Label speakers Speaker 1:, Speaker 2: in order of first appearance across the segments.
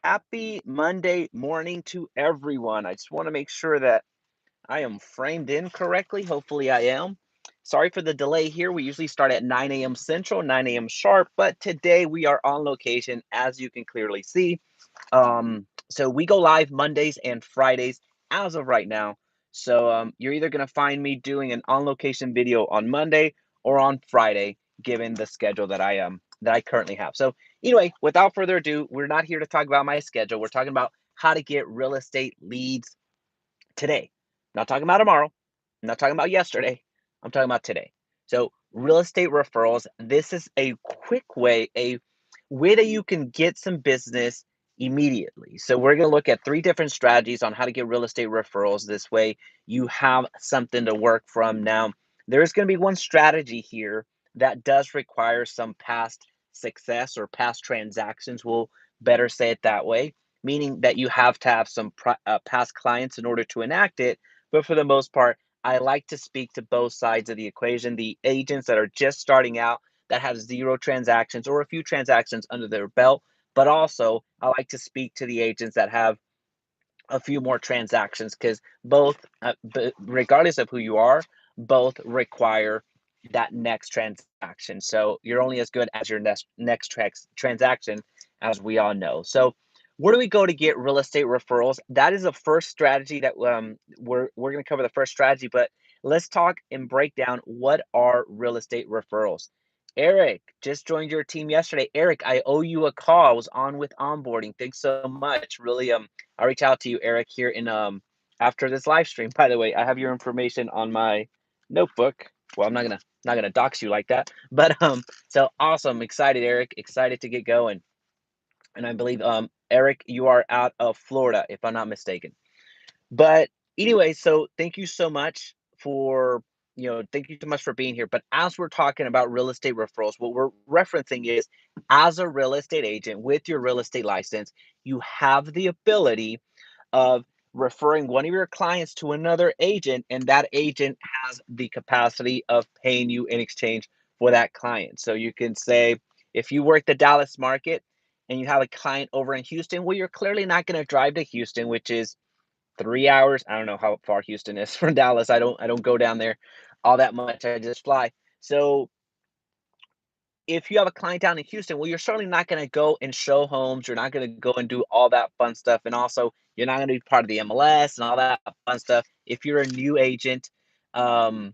Speaker 1: Happy Monday morning to everyone. I just want to make sure that I am framed in correctly. Hopefully, I am. Sorry for the delay here. We usually start at 9 a.m. Central, 9 a.m. sharp, but today we are on location, as you can clearly see. So we go live Mondays and Fridays as of right now. So you're either going to find me doing an on location video on Monday or on Friday, given the schedule that I currently have. So anyway, without further ado, we're not here to talk about my schedule. We're talking about how to get real estate leads today. Not talking about tomorrow. I'm not talking about yesterday. I'm talking about today. So real estate referrals. This is a quick way, a way that you can get some business immediately. So we're going to look at three different strategies on how to get real estate referrals. This way you have something to work from. Now, there's going to be one strategy here that does require some past success or past transactions. We'll better say it that way, meaning that you have to have some past clients in order to enact it. But for the most part, I like to speak to both sides of the equation, the agents that are just starting out that have zero transactions or a few transactions under their belt. But also, I like to speak to the agents that have a few more transactions because both, regardless of who you are, both require that next transaction. So you're only as good as your next transaction, as we all know. So where do we go to get real estate referrals? That is the first strategy that we're going to cover the first strategy, but let's talk and break down what are real estate referrals. Eric just joined your team yesterday. Eric, I owe you a call. I was on with onboarding. Thanks so much. Really, I'll reach out to you, Eric, here in after this live stream. By the way, I have your information on my notebook. Well, I'm not gonna dox you like that, but so awesome, excited, Eric, excited to get going. And I believe Eric, you are out of Florida, if I'm not mistaken. But anyway, so thank you so much for, thank you so much for being here. But as we're talking about real estate referrals, what we're referencing is as a real estate agent with your real estate license, you have the ability of referring one of your clients to another agent, and that agent has the capacity of paying you in exchange for that client. So you can say, if you work the Dallas market and you have a client over in Houston, well, you're clearly not going to drive to Houston, which is 3 hours. I don't know how far Houston is from Dallas. I don't go down there all that much. I just fly. So if you have a client down in Houston, well, you're certainly not going to go and show homes. You're not going to go and do all that fun stuff. And also, you're not going to be part of the MLS and all that fun stuff. If you're a new agent, then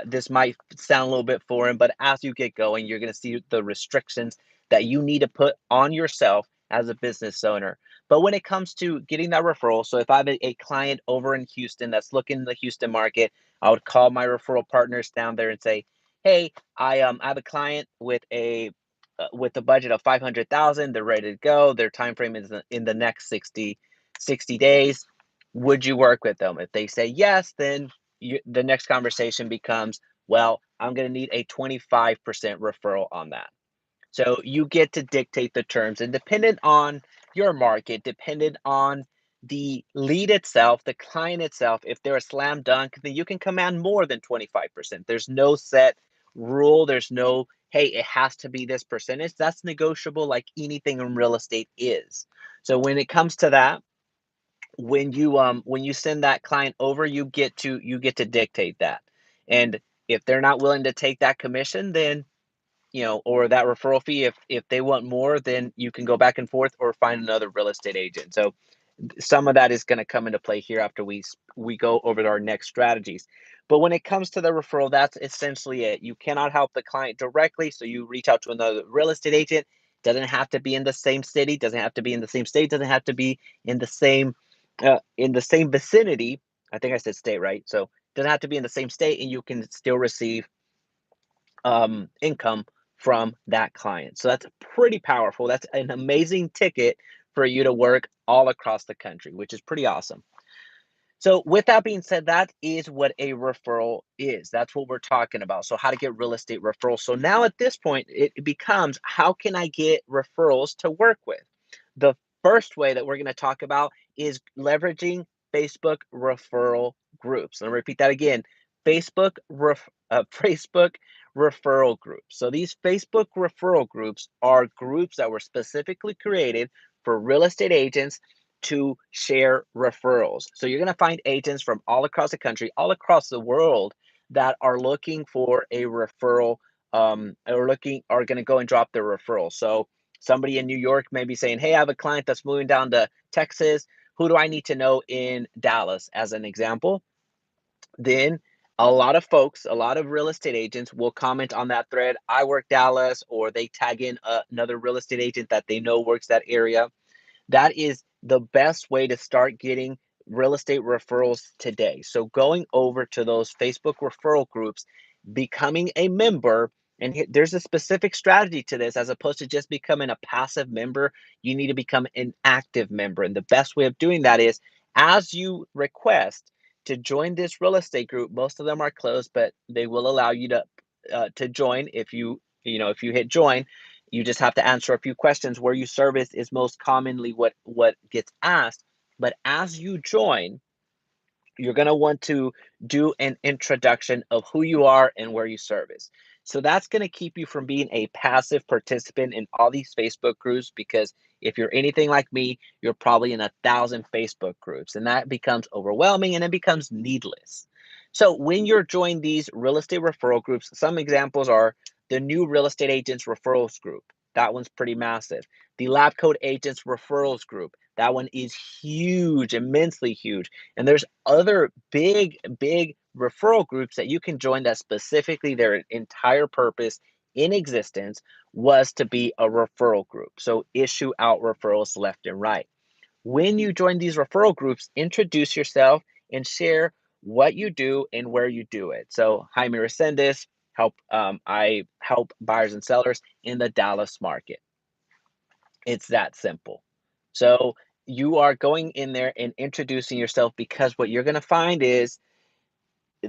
Speaker 1: this might sound a little bit foreign, but as you get going, you're going to see the restrictions that you need to put on yourself as a business owner. But when it comes to getting that referral, so if I have a client over in Houston that's looking in the Houston market, I would call my referral partners down there and say, hey, I have a client with a budget of 500,000. They're ready to go. Their time frame is in the next 60 days. Would you work with them? If they say yes, then the next conversation becomes, well, I'm going to need a 25% referral on that. So you get to dictate the terms, and dependent on your market, dependent on the lead itself, the client itself, if they're a slam dunk, then you can command more than 25%. There's no set rule. There's no, hey, it has to be this percentage. That's negotiable like anything in real estate is. So when it comes to that, when you send that client over, you get to dictate that. And if they're not willing to take that commission, then or that referral fee, if they want more, then you can go back and forth or find another real estate agent. So some of that is going to come into play here after we go over our next strategies. But when it comes to the referral, that's essentially it. You cannot help the client directly, so you reach out to another real estate agent. Doesn't have to be in the same city, doesn't have to be in the same state, doesn't have to be in the same vicinity. I think I said state, right? So doesn't have to be in the same state, and you can still receive income from that client. So that's pretty powerful. That's an amazing ticket for you to work all across the country, which is pretty awesome. So with that being said, that is what a referral is. That's what we're talking about. So how to get real estate referrals. So now at this point, it becomes, how can I get referrals to work with? The first way that we're going to talk about is leveraging Facebook referral groups. Let me repeat that again. Facebook referral groups. So these Facebook referral groups are groups that were specifically created for real estate agents to share referrals. So you're going to find agents from all across the country, all across the world that are looking for a referral, are going to go and drop their referral. So somebody in New York may be saying, "Hey, I have a client that's moving down to Texas. Who do I need to know in Dallas?" As an example, then a lot of folks, a lot of real estate agents will comment on that thread, "I work Dallas," or they tag in another real estate agent that they know works that area. That is the best way to start getting real estate referrals today. So going over to those Facebook referral groups, becoming a member, and there's a specific strategy to this as opposed to just becoming a passive member. You need to become an active member. And the best way of doing that is as you request to join this real estate group, most of them are closed, but they will allow you to join if if you hit join. You just have to answer a few questions. Where you service is most commonly what gets asked. But as you join, you're going to want to do an introduction of who you are and where you service. So that's going to keep you from being a passive participant in all these Facebook groups, because if you're anything like me, you're probably in 1,000 Facebook groups, and that becomes overwhelming and it becomes needless. So when you're joining these real estate referral groups, some examples are the New Real Estate Agents Referrals Group. That one's pretty massive. The Lab Coat Agents Referrals Group. That one is huge, immensely huge. And there's other big referral groups that you can join that specifically their entire purpose in existence was to be a referral group. So issue out referrals left and right. When you join these referral groups, introduce yourself and share what you do and where you do it. So Jaime Resendiz, I help buyers and sellers in the Dallas market. It's that simple. So you are going in there and introducing yourself, because what you're going to find is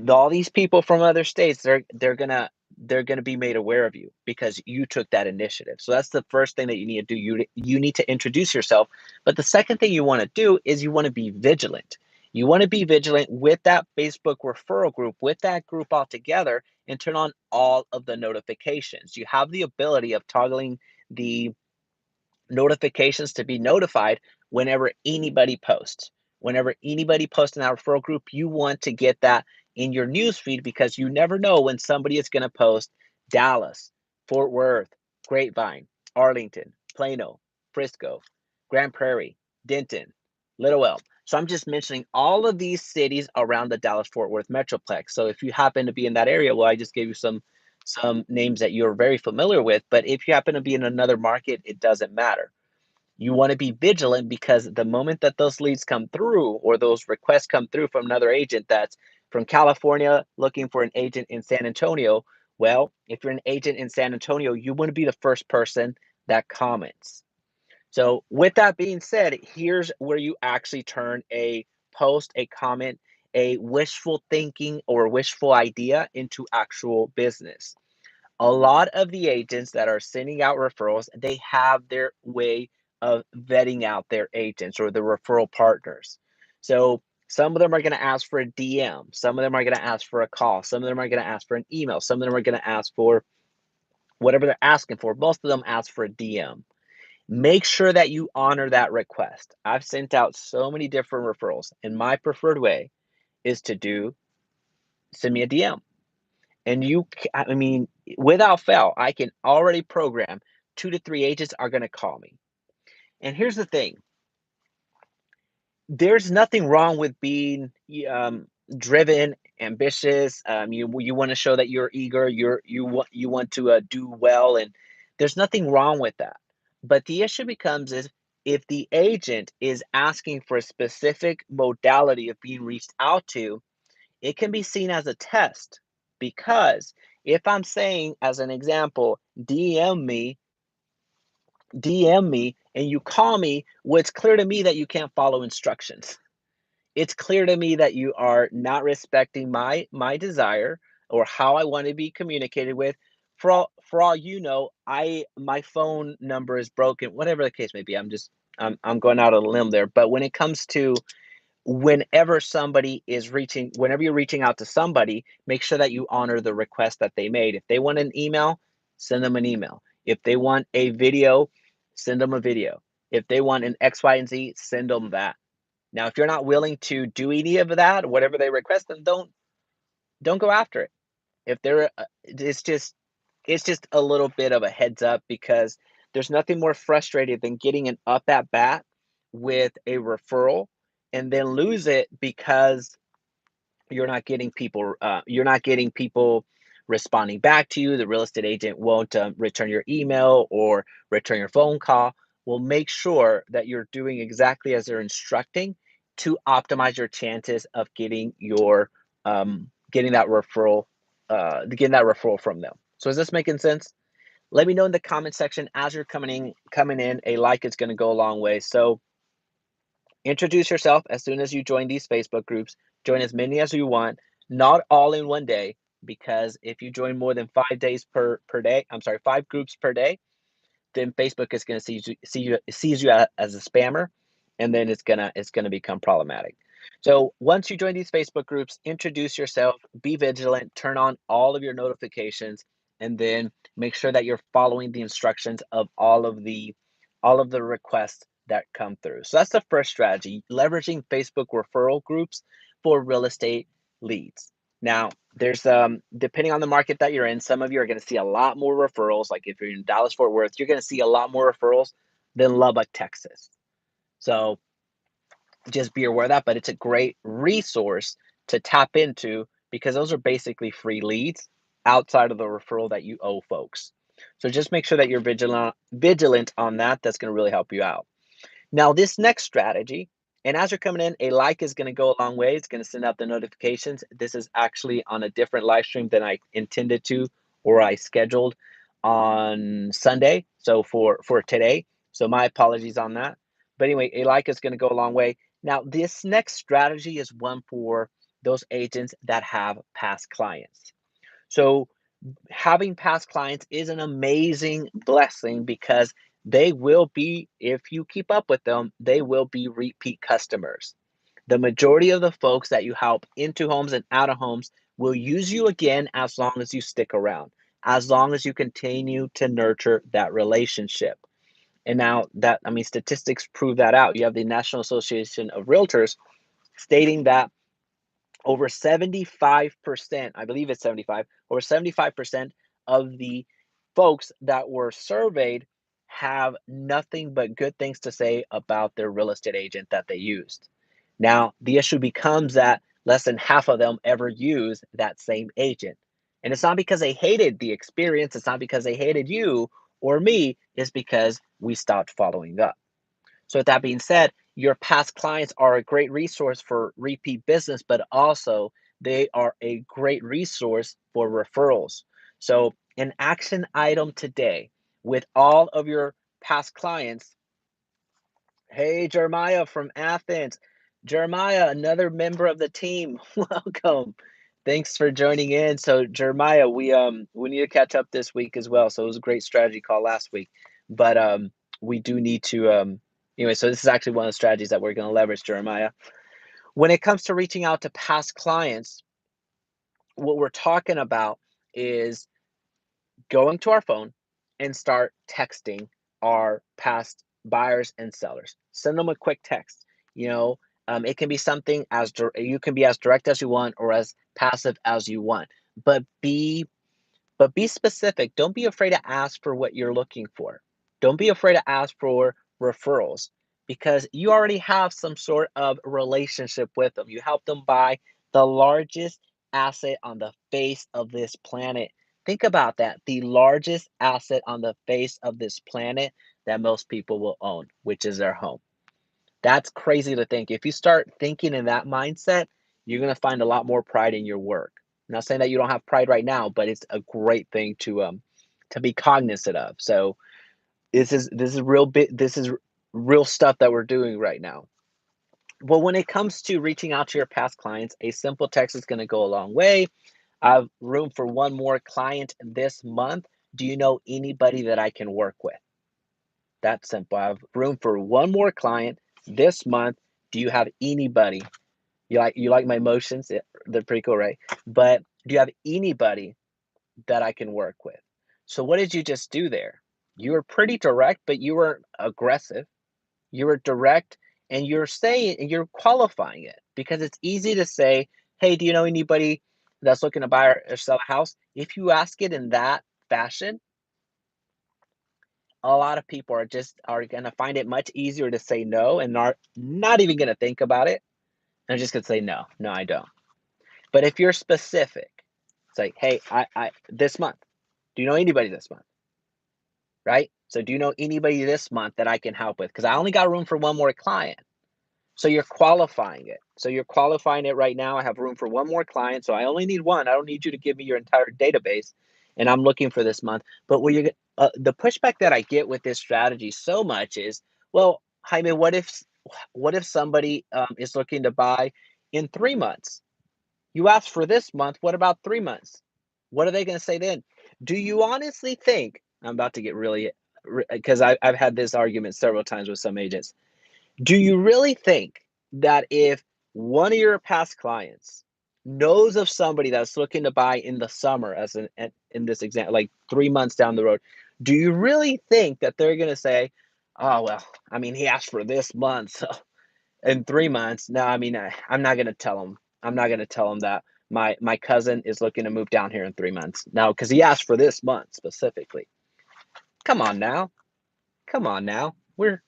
Speaker 1: all these people from other states, they're gonna be made aware of you because you took that initiative. So that's the first thing that you need to do. You need to introduce yourself. But the second thing you want to do is you want to be vigilant. You want to be vigilant with that Facebook referral group, with that group altogether, and turn on all of the notifications. You have the ability of toggling the notifications to be notified whenever anybody posts. Whenever anybody posts in our referral group, you want to get that in your news feed, because you never know when somebody is going to post Dallas, Fort Worth, Grapevine, Arlington, Plano, Frisco, Grand Prairie, Denton, Little Elm. So I'm just mentioning all of these cities around the Dallas Fort Worth Metroplex. So if you happen to be in that area, well, I just gave you some names that you're very familiar with. But if you happen to be in another market, it doesn't matter. You want to be vigilant, because the moment that those leads come through or those requests come through from another agent that's from California looking for an agent in San Antonio, well, if you're an agent in San Antonio, you want to be the first person that comments. So, with that being said, here's where you actually turn a post, a comment, a wishful thinking or wishful idea into actual business. A lot of the agents that are sending out referrals, they have their way of vetting out their agents or the referral partners. So some of them are going to ask for a DM, some of them are going to ask for a call, some of them are going to ask for an email, some of them are going to ask for whatever they're asking for. Most of them ask for a DM. Make sure that you honor that request. I've sent out so many different referrals, and my preferred way is to do send me a DM. And I mean, without fail, I can already program 2 to 3 agents are going to call me. And here's the thing: there's nothing wrong with being driven, ambitious. You want to show that you're eager. You want to do well, and there's nothing wrong with that. But the issue becomes is if the agent is asking for a specific modality of being reached out to, it can be seen as a test, because if I'm saying, as an example, DM me, and you call me, well, it's clear to me that you can't follow instructions. It's clear to me that you are not respecting my desire or how I want to be communicated with. For all you know, my phone number is broken, whatever the case may be. I'm going out on a limb there. But when it comes to whenever you're reaching out to somebody, make sure that you honor the request that they made. If they want an email, send them an email. If they want a video, send them a video. If they want an X, Y, and Z, send them that. Now, if you're not willing to do any of that, whatever they request, then don't go after it. If they're, it's just a little bit of a heads up, because there's nothing more frustrating than getting an up at bat with a referral and then lose it because you're not getting people responding back to you. The real estate agent won't return your email or return your phone call. Well, make sure that you're doing exactly as they're instructing to optimize your chances of getting that referral from them. So is this making sense? Let me know in the comment section as you're coming in. A like is going to go a long way. So introduce yourself as soon as you join these Facebook groups. Join as many as you want, not all in one day, because if you join more than 5 days per day, I'm sorry, 5 groups per day, then Facebook is going to sees you as a spammer, and then it's gonna become problematic. So once you join these Facebook groups, introduce yourself, be vigilant, turn on all of your notifications, and then make sure that you're following the instructions of all of the requests that come through. So that's the first strategy, leveraging Facebook referral groups for real estate leads. Now, there's depending on the market that you're in, some of you are going to see a lot more referrals. Like if you're in Dallas Fort Worth, you're going to see a lot more referrals than Lubbock, Texas. So just be aware of that, but it's a great resource to tap into because those are basically free leads outside of the referral that you owe folks. So just make sure that you're vigilant on that. That's going to really help you out. Now, this next strategy, and as you're coming in, a like is going to go a long way. It's going to send out the notifications. This is actually on a different live stream than I intended to, or I scheduled on Sunday. So for today. So my apologies on that. But anyway, a like is going to go a long way. Now, this next strategy is one for those agents that have past clients. So having past clients is an amazing blessing because they will be, if you keep up with them, they will be repeat customers. The majority of the folks that you help into homes and out of homes will use you again as long as you stick around, as long as you continue to nurture that relationship. And now statistics prove that out. You have the National Association of Realtors stating that over 75%, I believe it's 75, over 75% of the folks that were surveyed have nothing but good things to say about their real estate agent that they used. Now, the issue becomes that less than half of them ever use that same agent. And it's not because they hated the experience, it's not because they hated you or me, it's because we stopped following up. So with that being said, your past clients are a great resource for repeat business, but also they are a great resource for referrals. So an action item today with all of your past clients. Hey, Jeremiah from Athens. Jeremiah, another member of the team. Welcome. Thanks for joining in. So Jeremiah, we need to catch up this week as well. So it was a great strategy call last week, but we do need to anyway. So this is actually one of the strategies that we're going to leverage, Jeremiah. When it comes to reaching out to past clients, what we're talking about is going to our phone and start texting our past buyers and sellers. Send them a quick text. You know, it can be something you can be as direct as you want or as passive as you want, but be specific. Don't be afraid to ask for what you're looking for. Don't be afraid to ask for referrals because you already have some sort of relationship with them. You help them buy the largest asset on the face of this planet. Think about that. The largest asset on the face of this planet that most people will own, which is their home. That's crazy to think. If you start thinking in that mindset, you're going to find a lot more pride in your work. I'm not saying that you don't have pride right now, but it's a great thing to be cognizant of. So this is real stuff that we're doing right now. Well, when it comes to reaching out to your past clients, a simple text is going to go a long way. I have room for one more client this month. Do you know anybody that I can work with? That's simple. I have room for one more client this month. Do you have anybody? You like my emotions? They're pretty cool, right? But do you have anybody that I can work with? So what did you just do there? You were pretty direct, but you weren't aggressive. You were direct, and you're saying, and you're qualifying it, because it's easy to say, "Hey, do you know anybody that's looking to buy or sell a house?" If you ask it in that fashion, a lot of people are gonna find it much easier to say no, and are not even gonna think about it. They're just gonna say, "No, no, I don't." But if you're specific, it's like, "Hey, I this month, do you know anybody this month?" Right? So, "Do you know anybody this month that I can help with? Because I only got room for one more client." So you're qualifying it. So you're qualifying it right now. I have room for one more client, so I only need one. I don't need you to give me your entire database, and I'm looking for this month. But what you the pushback that I get with this strategy so much is, well, Jaime, what if somebody is looking to buy in 3 months? You asked for this month. What about 3 months? What are they going to say then? Do you honestly think? I'm about to get really, because I've had this argument several times with some agents. Do you really think that if one of your past clients knows of somebody that's looking to buy in the summer, as in this example, like 3 months down the road, do you really think that they're going to say, "Oh well, I mean, he asked for this month, so in 3 months"? No, I mean, I'm not going to tell him. I'm not going to tell him that my cousin is looking to move down here in 3 months. No, because he asked for this month specifically. Come on now. Come on now. What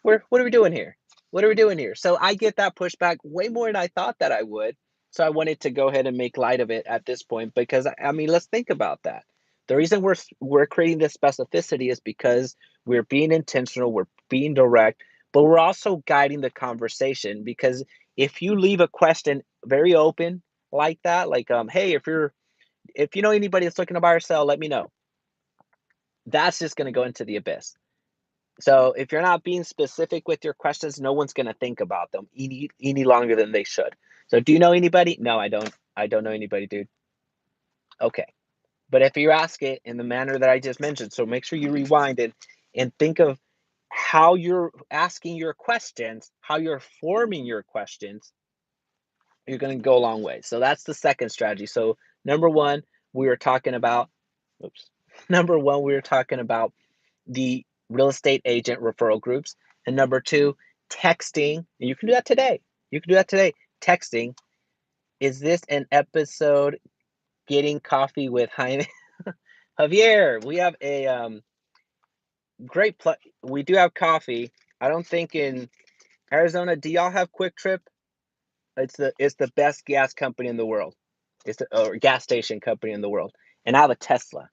Speaker 1: are we doing here? What are we doing here? So I get that pushback way more than I thought that I would. So I wanted to go ahead and make light of it at this point, because I mean, let's think about that. The reason we're creating this specificity is because we're being intentional, we're being direct, but we're also guiding the conversation. Because if you leave a question very open like that, like hey, if you know anybody that's looking to buy or sell, let me know. That's just going to go into the abyss. So if you're not being specific with your questions, no one's going to think about them any longer than they should. So do you know anybody? No, I don't. I don't know anybody, dude. Okay. But if you ask it in the manner that I just mentioned, so make sure you rewind it and think of how you're asking your questions, how you're forming your questions, you're going to go a long way. So that's the second strategy. So number one, we were talking about, oops. Number one, we were talking about the real estate agent referral groups. And number two, texting. And you can do that today. You can do that today. Texting. Is this an episode getting coffee with Jaime? Javier, we have a we do have coffee. I don't think in Arizona, do y'all have Quick Trip? It's the best gas company in the world. It's the or gas station company in the world. And I have a Tesla.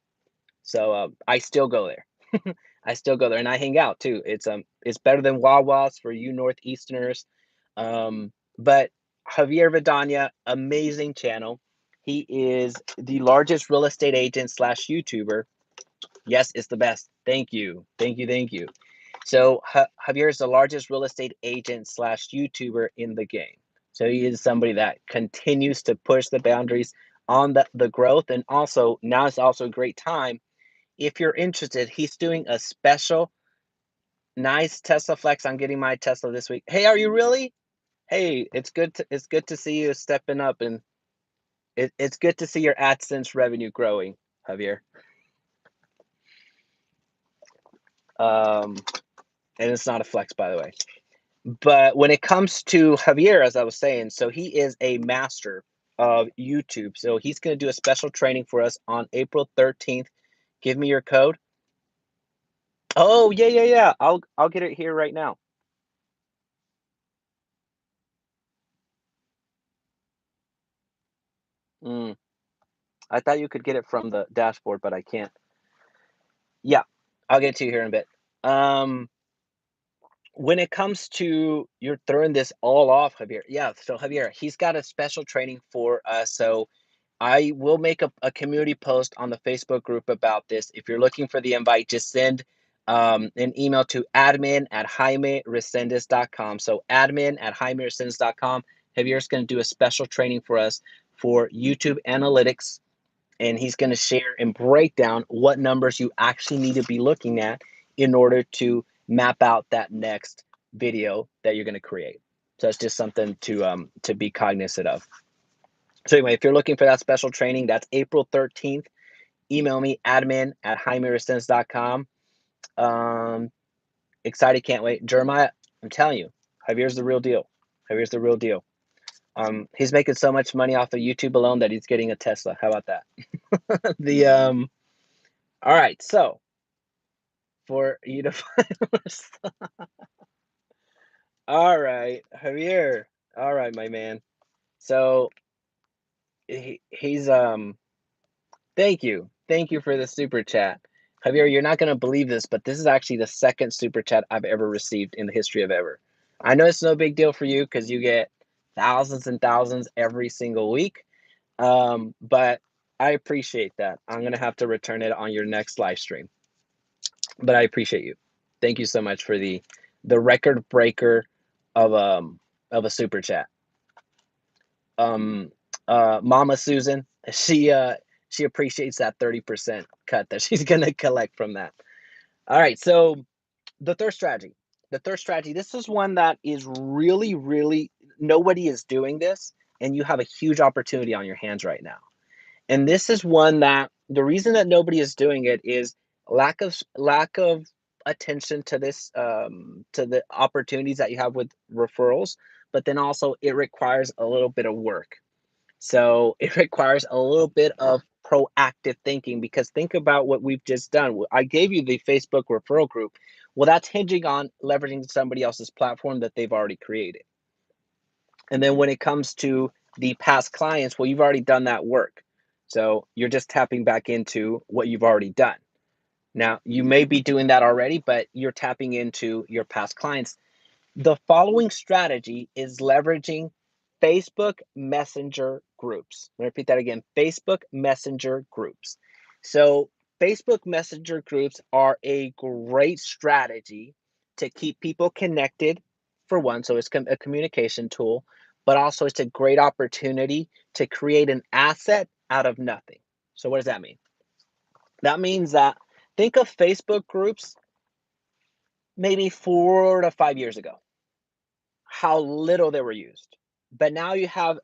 Speaker 1: So I still go there. I still go there, and I hang out too. It's better than Wawa's for you Northeasterners. But Javier Vidania, amazing channel. He is the largest real estate agent slash YouTuber. Yes, it's the best. Thank you, thank you, thank you. So Javier is the largest real estate agent slash YouTuber in the game. So he is somebody that continues to push the boundaries on the growth, and also now is also a great time if you're interested. He's doing a special nice Tesla flex. I'm getting my Tesla this week. Hey, are you really? Hey, it's good to see you stepping up, and it's good to see your AdSense revenue growing, Javier. Um, and it's not a flex, by the way. But when it comes to Javier, as I was saying, so he is a master of YouTube. So he's going to do a special training for us on April 13th. Give me your code. Oh, yeah, yeah, yeah. I'll get it here right now. Mm, I thought you could get it from the dashboard, but I can't. Yeah, I'll get it to you here in a bit. Um, when it comes to you're throwing this all off, Javier. Yeah, so Javier, he's got a special training for us. So I will make a community post on the Facebook group about this. If you're looking for the invite, just send an email to admin@jaimeresendiz.com. So admin@jaimeresendiz.com. Javier's going to do a special training for us for YouTube analytics, and he's going to share and break down what numbers you actually need to be looking at in order to map out that next video that you're going to create. So it's just something to be cognizant of. So anyway, if you're looking for that special training, that's April 13th. Email me, admin@JaimeResendiz.com. Excited, can't wait. Jeremiah, I'm telling you, Javier's the real deal. Javier's the real deal. He's making so much money off of YouTube alone that he's getting a Tesla. How about that? The All right, so for you to find all right, Javier. All right, my man. So he's thank you. Thank you for the super chat. Javier, you're not gonna believe this, but this is actually the second super chat I've ever received in the history of ever. I know it's no big deal for you because you get thousands and thousands every single week. But I appreciate that. I'm gonna have to return it on your next live stream. But I appreciate you. Thank you so much for the record breaker of a super chat. Um Mama Susan, she appreciates that 30% cut that she's gonna collect from that. All right, so the third strategy. The third strategy, this is one that is really, really nobody is doing this, and you have a huge opportunity on your hands right now. And this is one that the reason that nobody is doing it is lack of attention to this to the opportunities that you have with referrals, but then also it requires a little bit of work. So it requires a little bit of proactive thinking because think about what we've just done. I gave you the Facebook referral group. Well, that's hinging on leveraging somebody else's platform that they've already created. And then when it comes to the past clients, well, you've already done that work. So you're just tapping back into what you've already done. Now, you may be doing that already, but you're tapping into your past clients. The following strategy is leveraging Facebook Messenger groups. I'm going to repeat that again, Facebook Messenger groups. So Facebook Messenger groups are a great strategy to keep people connected, for one, so it's a communication tool, but also it's a great opportunity to create an asset out of nothing. So what does that mean? That means that think of Facebook groups maybe 4 to 5 years ago, how little they were used. But now you have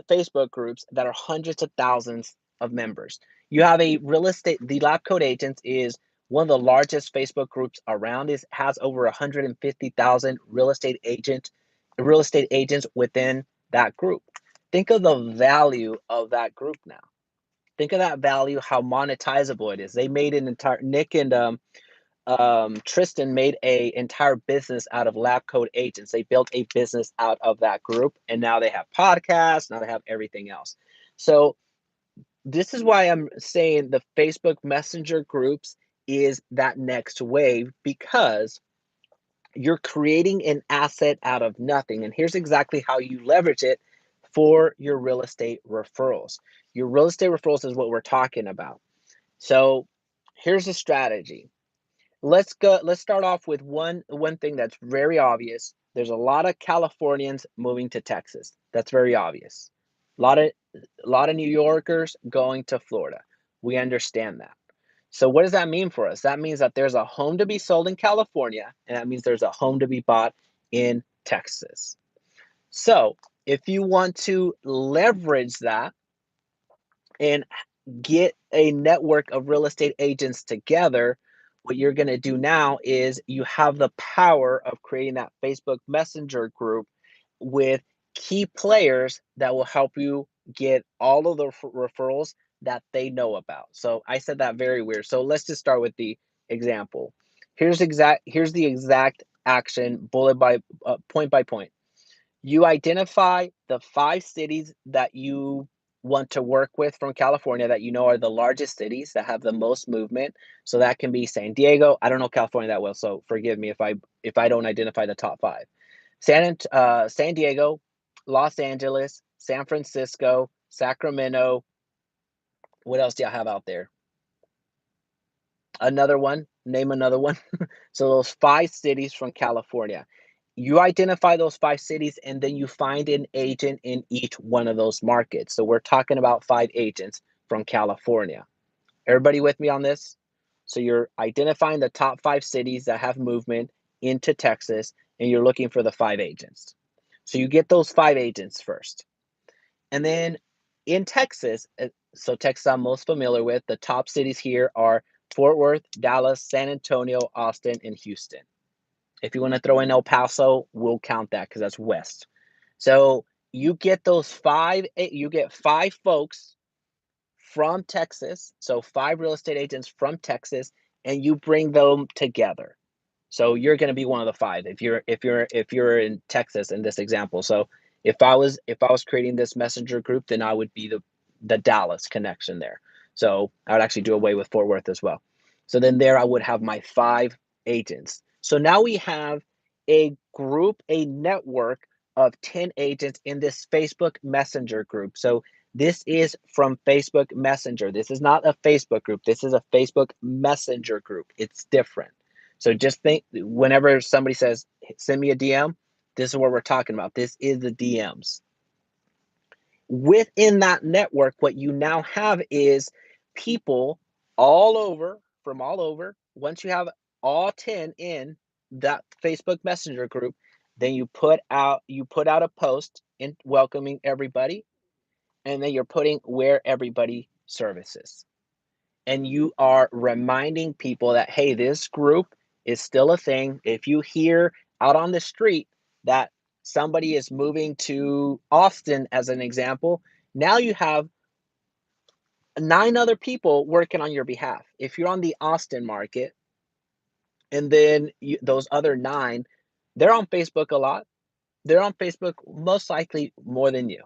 Speaker 1: Facebook groups that are hundreds of thousands of members. You have a real estate, the Lab Code Agents is one of the largest Facebook groups around. It has over 150,000 real estate agents within that group. Think of the value of that group now. Think of that value, how monetizable it is. They made an entire Nick and Tristan made a entire business out of Lab Code Agents. They built a business out of that group, and now they have podcasts. Now they have everything else. So this is why I'm saying the Facebook Messenger groups is that next wave because you're creating an asset out of nothing. And here's exactly how you leverage it for your real estate referrals. Your real estate referrals is what we're talking about. So here's a strategy. Let's start off with one thing that's very obvious. There's a lot of Californians moving to Texas. That's very obvious. A lot of New Yorkers going to Florida. We understand that. So what does that mean for us? That means that there's a home to be sold in California, and that means there's a home to be bought in Texas. So if you want to leverage that and get a network of real estate agents together, what you're going to do now is you have the power of creating that Facebook Messenger group with key players that will help you get all of the referrals that they know about. So I said that very weird. So let's just start with the example. Here's the exact action bullet by point by point. You identify the 5 cities that you want to work with from California that you know are the largest cities that have the most movement. So that can be San Diego. I don't know California that well, so forgive me if I don't identify the top 5. San Diego, Los Angeles, San Francisco, Sacramento. What else do y'all have out there? Another one. Name another one. So those 5 cities from California. You identify those 5 cities and then you find an agent in each one of those markets. So we're talking about 5 agents from California. Everybody with me on this? So you're identifying the top 5 cities that have movement into Texas and you're looking for the 5 agents. So you get those 5 agents first. And then in Texas, so Texas I'm most familiar with, the top cities here are Fort Worth, Dallas, San Antonio, Austin, and Houston. If you want to throw in El Paso, we'll count that because that's west. So you get you get 5 folks from Texas, so 5 real estate agents from Texas, and you bring them together. So you're going to be one of the 5 if you're in Texas in this example. So if I was creating this messenger group, then I would be the Dallas connection there. So I would actually do away with Fort Worth as well. So then there I would have my 5 agents. So now we have a group, a network of 10 agents in this Facebook Messenger group. So this is from Facebook Messenger. This is not a Facebook group. This is a Facebook Messenger group. It's different. So just think whenever somebody says, send me a DM, this is what we're talking about. This is the DMs. Within that network, what you now have is people from all over. Once you have all 10 in that Facebook Messenger group, then you put out a post in welcoming everybody, and then you're putting where everybody services. And you are reminding people that, hey, this group is still a thing. If you hear out on the street that somebody is moving to Austin, as an example, now you have 9 other people working on your behalf. If you're on the Austin market, and then those other 9, they're on Facebook a lot. They're on Facebook most likely more than you.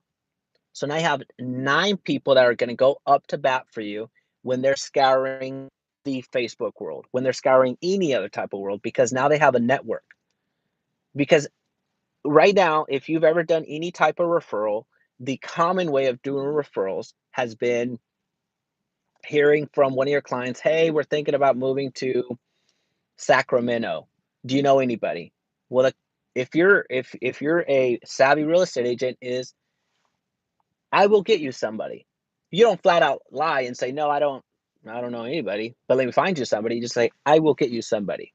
Speaker 1: So now you have 9 people that are going to go up to bat for you when they're scouring the Facebook world, when they're scouring any other type of world, because now they have a network. Because right now, if you've ever done any type of referral, the common way of doing referrals has been hearing from one of your clients, hey, we're thinking about moving to Sacramento. Do you know anybody? Well, if you're a savvy real estate agent, is I will get you somebody. You don't flat out lie and say, no, I don't know anybody, but let me find you somebody. You just say, I will get you somebody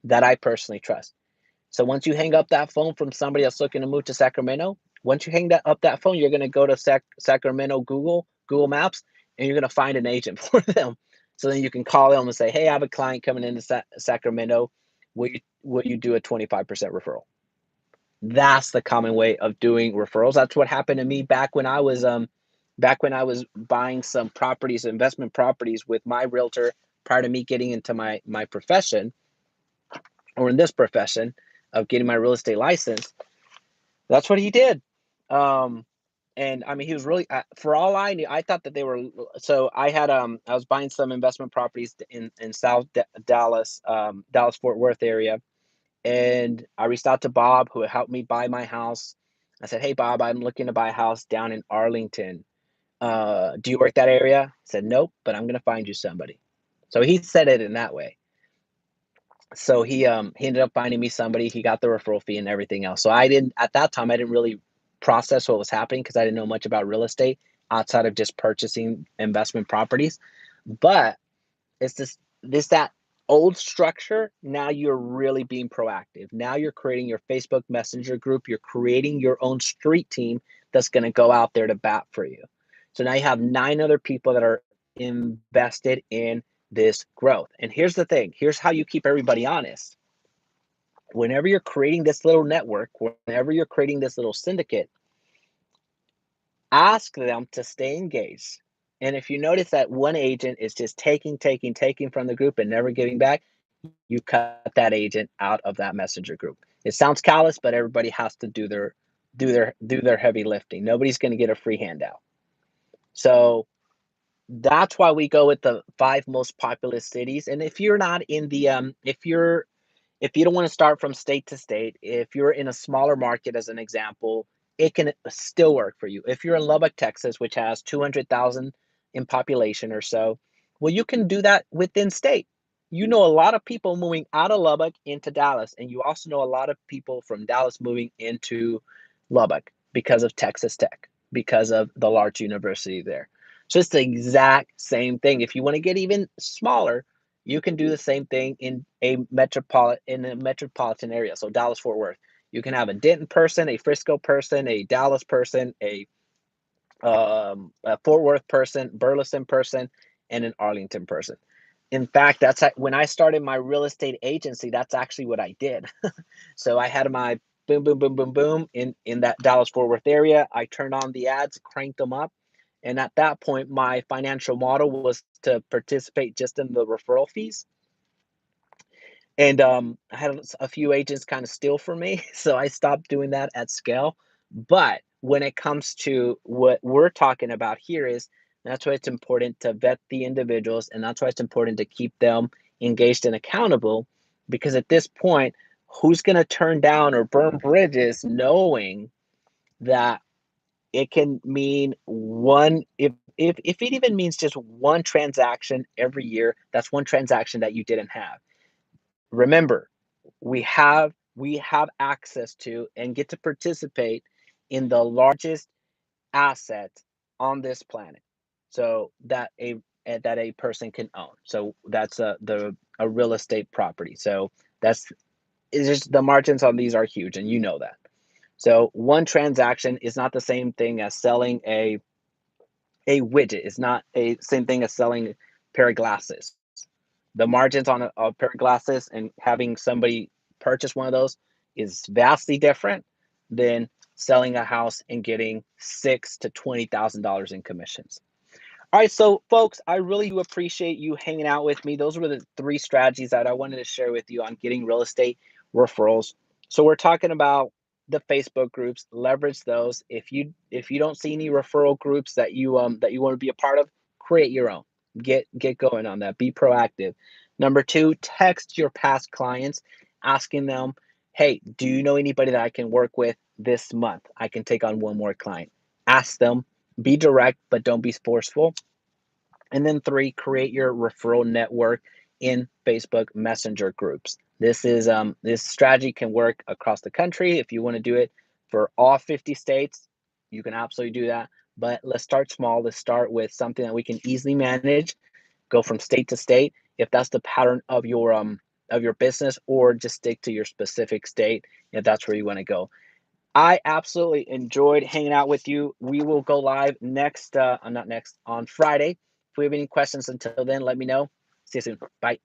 Speaker 1: that I personally trust. So once you hang up that phone from somebody that's looking to move to Sacramento, once you hang up that phone, you're going to go to Sacramento Google Maps, and you're going to find an agent for them. So then you can call them and say, hey, I have a client coming into Sacramento. Will you do a 25% referral? That's the common way of doing referrals. That's what happened to me back when I was buying some properties, investment properties with my realtor prior to me getting into my profession, or in this profession of getting my real estate license. That's what he did. Um, and I mean, he was really, for all I knew, I thought that they were, so I was buying some investment properties in South Dallas, Dallas Fort Worth area. And I reached out to Bob, who helped me buy my house. I said, hey, Bob, I'm looking to buy a house down in Arlington. Do you work that area? He said, nope, but I'm going to find you somebody. So he said it in that way. So he ended up finding me somebody. He got the referral fee and everything else. So at that time, I didn't really process what was happening because I didn't know much about real estate outside of just purchasing investment properties. But it's this that old structure. Now you're really being proactive. Now you're creating your Facebook Messenger group. You're creating your own street team that's going to go out there to bat for you. So now you have 9 other people that are invested in this growth. And here's the thing. Here's how you keep everybody honest. Whenever you're creating this little network, whenever you're creating this little syndicate, ask them to stay engaged. And if you notice that one agent is just taking from the group and never giving back, you cut that agent out of that messenger group. It sounds callous, but everybody has to do their heavy lifting. Nobody's going to get a free handout. So that's why we go with the 5 most populous cities. And if you're not in the if you don't want to start from state to state, if you're in a smaller market, as an example, it can still work for you. If you're in Lubbock, Texas, which has 200,000 in population or so, well, you can do that within state. You know a lot of people moving out of Lubbock into Dallas, and you also know a lot of people from Dallas moving into Lubbock because of Texas Tech, because of the large university there. So it's the exact same thing. If you want to get even smaller, you can do the same thing in a metropolitan area, so Dallas Fort Worth. You can have a Denton person, a Frisco person, a Dallas person, a Fort Worth person, Burleson person, and an Arlington person. In fact, when I started my real estate agency, that's actually what I did. So I had my boom, boom, boom, boom, boom in that Dallas Fort Worth area. I turned on the ads, cranked them up, and at that point, my financial model was to participate just in the referral fees. And I had a few agents kind of steal from me, so I stopped doing that at scale. But when it comes to what we're talking about here is that's why it's important to vet the individuals, and that's why it's important to keep them engaged and accountable. Because at this point, who's going to turn down or burn bridges knowing that it can mean one if it even means just one transaction every year, that's one transaction that you didn't have. Remember, we have access to and get to participate in the largest asset on this planet. So that a person can own. So that's a real estate property. So that's it's just the margins on these are huge, and you know that. So one transaction is not the same thing as selling a widget. It's not a same thing as selling a pair of glasses. The margins on a pair of glasses and having somebody purchase one of those is vastly different than selling a house and getting six to $20,000 in commissions. All right, so folks, I really do appreciate you hanging out with me. Those were the three strategies that I wanted to share with you on getting real estate referrals. So we're talking about the Facebook groups, leverage those. If you don't see any referral groups that you want to be a part of, create your own. Get going on that. Be proactive. Number two, text your past clients, asking them, "Hey, do you know anybody that I can work with this month? I can take on one more client." Ask them, be direct, but don't be forceful. And then three, create your referral network in Facebook Messenger groups. This strategy can work across the country. If you want to do it for all 50 states, you can absolutely do that. But let's start small. Let's start with something that we can easily manage. Go from state to state if that's the pattern of your business, or just stick to your specific state if that's where you want to go. I absolutely enjoyed hanging out with you. We will go live not next, on Friday. If we have any questions until then, let me know. See you soon. Bye.